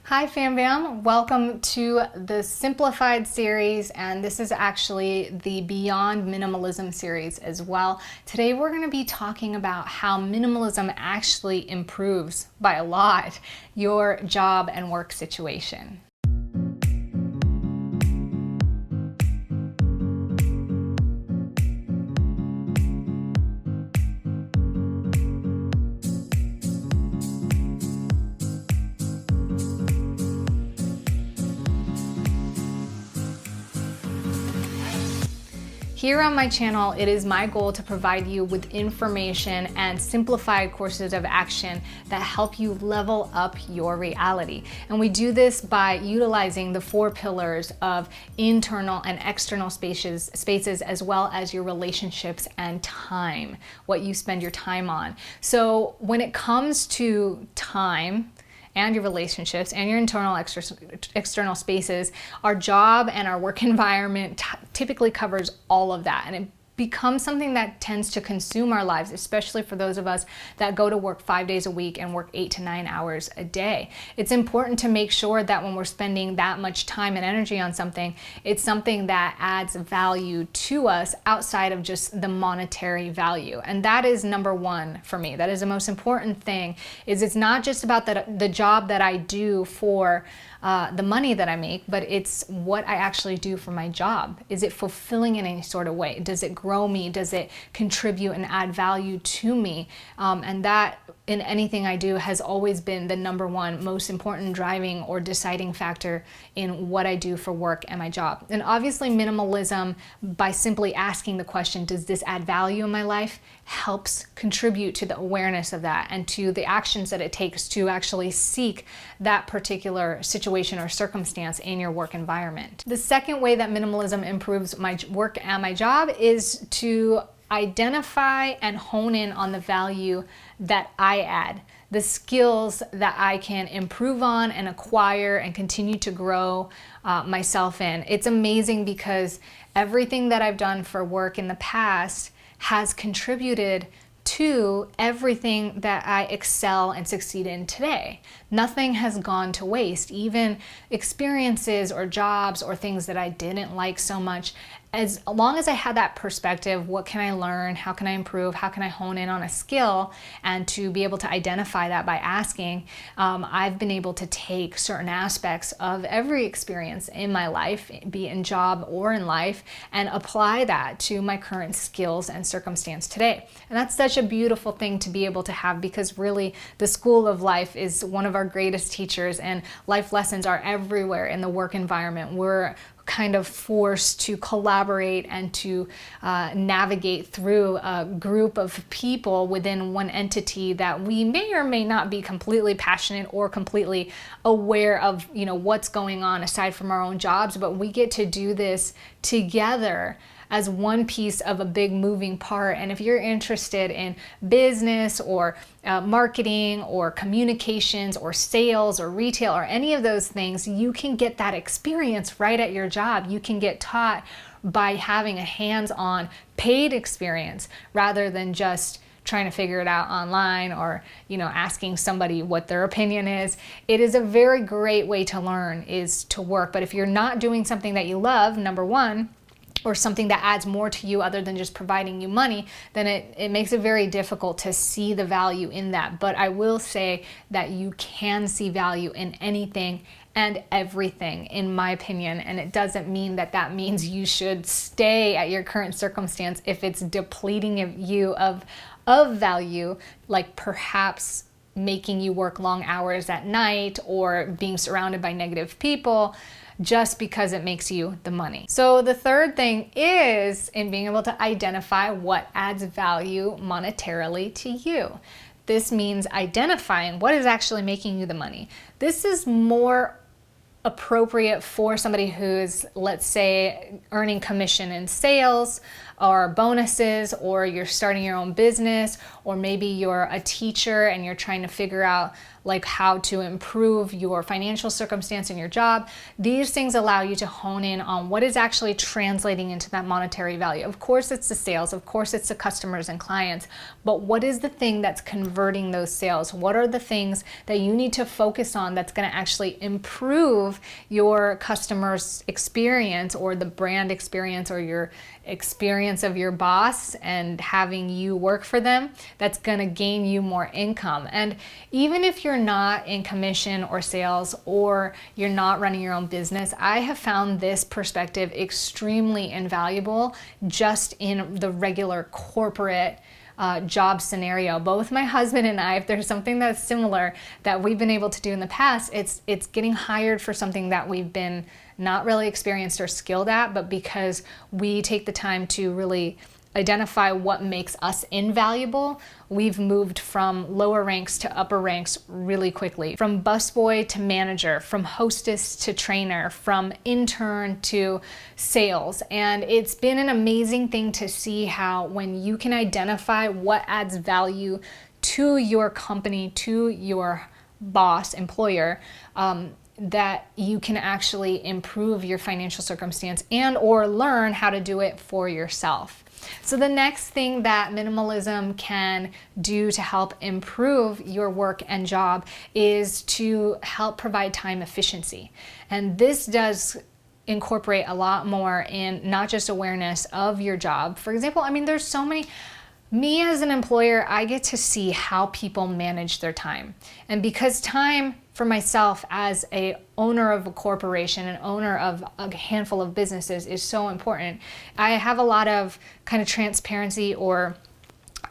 Hi Fam Bam, welcome to the Simplified series, and this is actually the Beyond Minimalism series as well. Today we're going to be talking about how minimalism actually improves by a lot your job and work situation. Here on my channel, it is my goal to provide you with information and simplified courses of action that help you level up your reality. And we do this by utilizing the 4 pillars of internal and external spaces as well as your relationships and time, what you spend your time on. So when it comes to time, and your relationships and your internal external spaces, our job and our work environment typically covers all of that, and it becomes something that tends to consume our lives, especially for those of us that go to work 5 days a week and work 8 to 9 hours a day. It's important to make sure that when we're spending that much time and energy on something, it's something that adds value to us outside of just the monetary value. And that is number one for me. That is the most important thing, is it's not just about the job that I do for the money that I make, but it's what I actually do for my job. Is it fulfilling in any sort of way? Does it grow me? Does it contribute and add value to me? And that in anything I do has always been the number one most important driving or deciding factor in what I do for work and my job. And obviously minimalism, by simply asking the question, does this add value in my life, helps contribute to the awareness of that and to the actions that it takes to actually seek that particular situation or circumstance in your work environment. The second way that minimalism improves my work and my job is to identify and hone in on the value that I add, the skills that I can improve on and acquire and continue to grow myself in. It's amazing because everything that I've done for work in the past has contributed to everything that I excel and succeed in today. Nothing has gone to waste. Even experiences or jobs or things that I didn't like so much, as long as I had that perspective, what can I learn? How can I improve? How can I hone in on a skill? And to be able to identify that by asking, I've been able to take certain aspects of every experience in my life, be it in job or in life, and apply that to my current skills and circumstance today. And that's such a beautiful thing to be able to have, because really the school of life is one of our greatest teachers, and life lessons are everywhere in the work environment. We're kind of forced to collaborate and to navigate through a group of people within one entity that we may or may not be completely passionate or completely aware of, what's going on aside from our own jobs, but we get to do this together as one piece of a big moving part. And if you're interested in business or marketing or communications or sales or retail or any of those things, you can get that experience right at your job. You can get taught by having a hands-on paid experience rather than just trying to figure it out online or asking somebody what their opinion is. It is a very great way to learn, is to work. But if you're not doing something that you love, number one, or something that adds more to you other than just providing you money, then it makes it very difficult to see the value in that. But I will say that you can see value in anything and everything, in my opinion. And it doesn't mean that means you should stay at your current circumstance if it's depleting you of value, like perhaps making you work long hours at night or being surrounded by negative people, just because it makes you the money. So the third thing is in being able to identify what adds value monetarily to you. This means identifying what is actually making you the money. This is more appropriate for somebody who's, let's say, earning commission in sales or bonuses, or you're starting your own business, or maybe you're a teacher and you're trying to figure out like how to improve your financial circumstance in your job. These things allow you to hone in on what is actually translating into that monetary value. Of course, it's the sales, of course, it's the customers and clients, but what is the thing that's converting those sales? What are the things that you need to focus on that's going to actually improve your customer's experience, or the brand experience, or your experience of your boss and having you work for them, that's going to gain you more income? And even if you're not in commission or sales, or you're not running your own business, I have found this perspective extremely invaluable just in the regular corporate job scenario. Both my husband and I, if there's something that's similar that we've been able to do in the past, it's getting hired for something that we've been not really experienced or skilled at, but because we take the time to really identify what makes us invaluable, we've moved from lower ranks to upper ranks really quickly. From busboy to manager, from hostess to trainer, from intern to sales. And it's been an amazing thing to see how when you can identify what adds value to your company, to your boss, employer, that you can actually improve your financial circumstance and or learn how to do it for yourself. So the next thing that minimalism can do to help improve your work and job is to help provide time efficiency. And this does incorporate a lot more in not just awareness of your job. For example, I mean, there's so many. Me as an employer, I get to see how people manage their time. And because time for myself as a owner of a corporation, an owner of a handful of businesses, is so important, I have a lot of kind of transparency or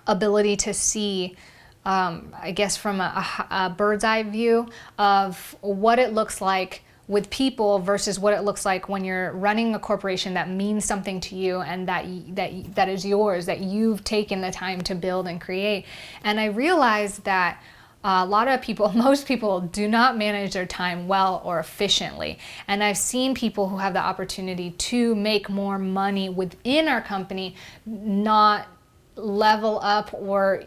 ability to see, I guess from a bird's eye view of what it looks like with people versus what it looks like when you're running a corporation that means something to you and that is yours, that you've taken the time to build and create. And I realized that a lot of people, most people, do not manage their time well or efficiently. And I've seen people who have the opportunity to make more money within our company not level up or,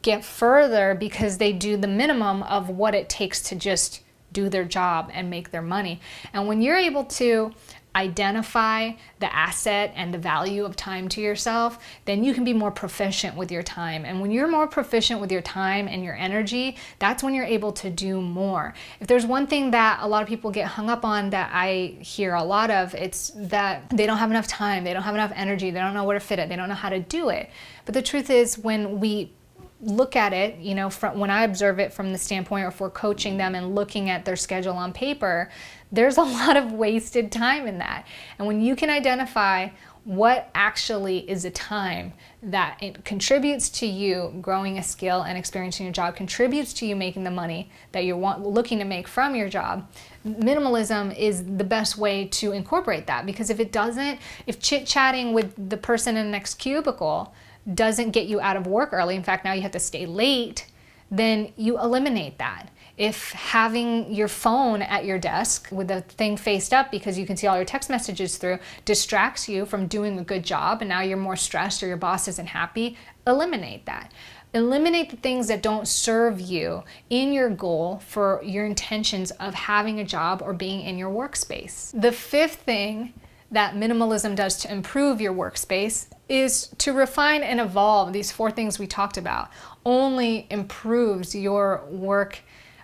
get further because they do the minimum of what it takes to just do their job and make their money. And when you're able to identify the asset and the value of time to yourself, then you can be more proficient with your time. And when you're more proficient with your time and your energy, that's when you're able to do more. If there's one thing that a lot of people get hung up on that I hear a lot of, it's that they don't have enough time, they don't have enough energy, they don't know where to fit it, they don't know how to do it. But the truth is, when we look at it, from when I observe it from the standpoint, or if we're coaching them and looking at their schedule on paper, there's a lot of wasted time in that. And when you can identify what actually is a time that it contributes to you growing a skill and experiencing your job, contributes to you making the money that you're looking to make from your job, minimalism is the best way to incorporate that. Because if chit-chatting with the person in the next cubicle doesn't get you out of work early, in fact, now you have to stay late, then you eliminate that. If having your phone at your desk with the thing faced up because you can see all your text messages through distracts you from doing a good job and now you're more stressed or your boss isn't happy, eliminate that. Eliminate the things that don't serve you in your goal for your intentions of having a job or being in your workspace. The fifth thing that minimalism does to improve your workspace is to refine and evolve. These 4 things we talked about only improves your work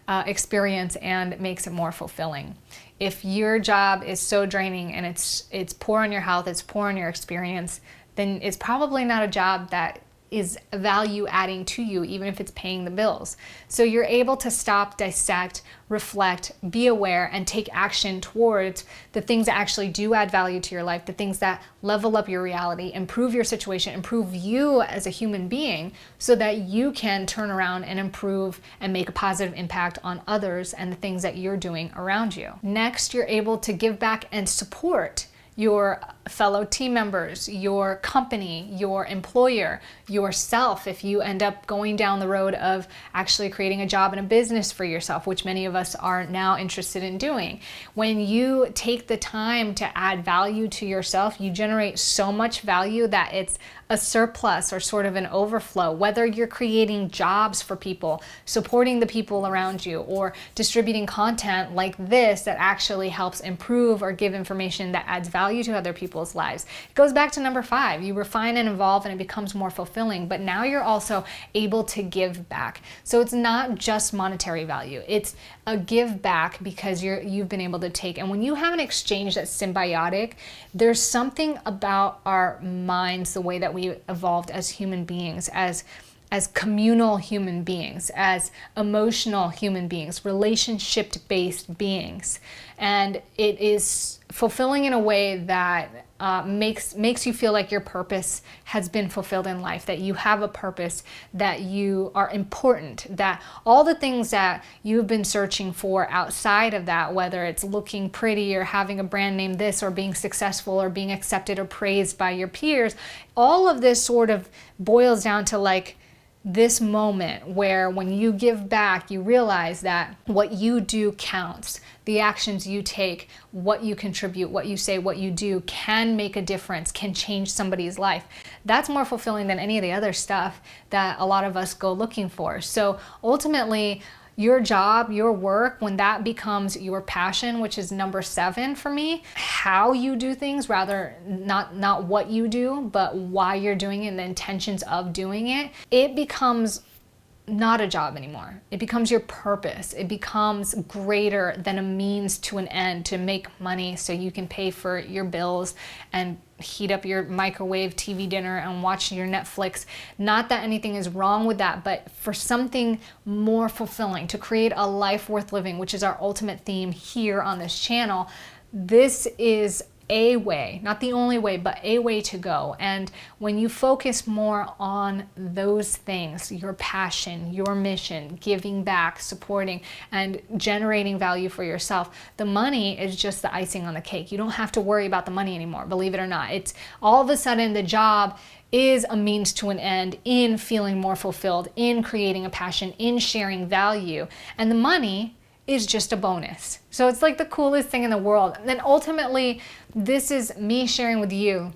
experience and makes it more fulfilling. If your job is so draining and it's poor on your health, it's poor on your experience, then it's probably not a job that is value adding to you, even if it's paying the bills. So you're able to stop, dissect, reflect, be aware, and take action towards the things that actually do add value to your life, the things that level up your reality, improve your situation, improve you as a human being, so that you can turn around and improve and make a positive impact on others and the things that you're doing around you. Next, you're able to give back and support your fellow team members, your company, your employer, yourself, if you end up going down the road of actually creating a job and a business for yourself, which many of us are now interested in doing. When you take the time to add value to yourself, you generate so much value that it's a surplus or sort of an overflow, whether you're creating jobs for people, supporting the people around you, or distributing content like this that actually helps improve or give information that adds value to other people's lives. It goes back to number 5. You refine and evolve and it becomes more fulfilling, but now you're also able to give back. So it's not just monetary value. It's a give back because you've been able to take. And when you have an exchange that's symbiotic, there's something about our minds, the way that we evolved as human beings, as communal human beings, as emotional human beings, relationship-based beings. And it is fulfilling in a way that makes you feel like your purpose has been fulfilled in life, that you have a purpose, that you are important, that all the things that you've been searching for outside of that, whether it's looking pretty or having a brand name this or being successful or being accepted or praised by your peers, all of this sort of boils down to like this moment where when you give back, you realize that what you do counts. The actions you take, what you contribute, what you say, what you do can make a difference, can change somebody's life. That's more fulfilling than any of the other stuff that a lot of us go looking for. So ultimately, your job, your work, when that becomes your passion, which is number 7 for me, how you do things, rather not what you do, but why you're doing it and the intentions of doing it, it becomes not a job anymore. It becomes your purpose. It becomes greater than a means to an end to make money so you can pay for your bills and heat up your microwave TV dinner and watch your Netflix. Not that anything is wrong with that, but for something more fulfilling, to create a life worth living, which is our ultimate theme here on this channel, this is a way, not the only way, but a way to go. And when you focus more on those things, your passion, your mission, giving back, supporting, and generating value for yourself, the money is just the icing on the cake. You don't have to worry about the money anymore, believe it or not. It's all of a sudden the job is a means to an end in feeling more fulfilled, in creating a passion, in sharing value. And the money is just a bonus. So it's like the coolest thing in the world. And then ultimately, this is me sharing with you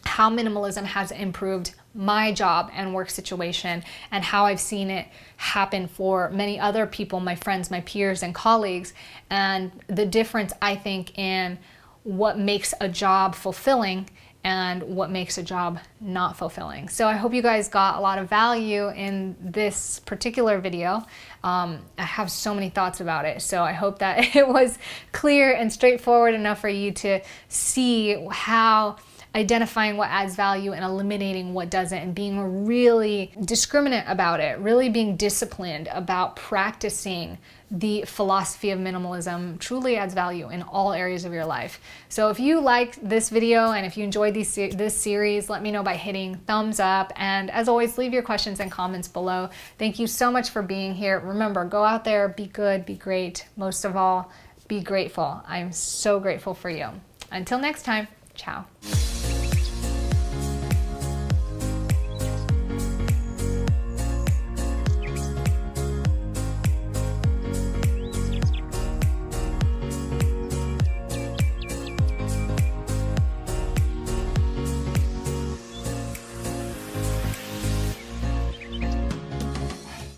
how minimalism has improved my job and work situation and how I've seen it happen for many other people, my friends, my peers, and colleagues, and the difference, I think, in what makes a job fulfilling and what makes a job not fulfilling. So I hope you guys got a lot of value in this particular video. I have so many thoughts about it, so I hope that it was clear and straightforward enough for you to see how identifying what adds value and eliminating what doesn't, and being really discriminate about it, really being disciplined about practicing the philosophy of minimalism truly adds value in all areas of your life. So if you liked this video and if you enjoyed this series, let me know by hitting thumbs up. And as always, leave your questions and comments below. Thank you so much for being here. Remember, go out there, be good, be great. Most of all, be grateful. I'm so grateful for you. Until next time, ciao.